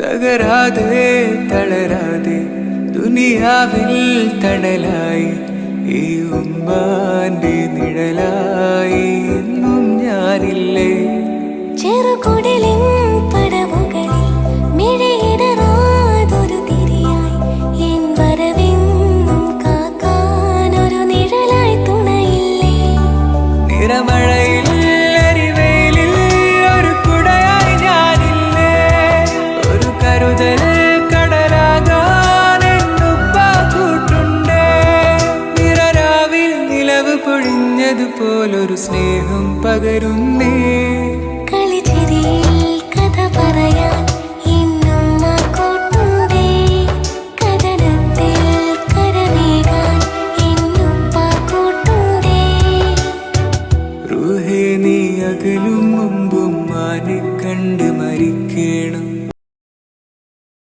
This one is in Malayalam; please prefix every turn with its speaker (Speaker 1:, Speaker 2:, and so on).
Speaker 1: തകരാതെ തളരാതെ ദുനിയാവിൽ തണലായി ഈ ഉമ്മാന്റെ നിഴലായി എന്നും ഞാനില്ലേ.
Speaker 2: ചെറുകുടലിൻ പടവുകളിൽ മിഴിയിടറാതൊരു തിരിയായി എൻ വരവെന്നും കാക്കാനൊരു നിഴലായി തുണയില്ലേ.
Speaker 1: നിറമഴയിൽ എരിവെയിലിൽ ഒരു കുടയായി ഞാനില്ലേ. ഒരു കരുതൽ കടലാകാൻ എന്നുപ്പ കൂട്ടുണ്ടേ. നിറരാവിൽ നിലവ് പൊഴിഞ്ഞതുപോലൊരു സ്നേഹം പകരും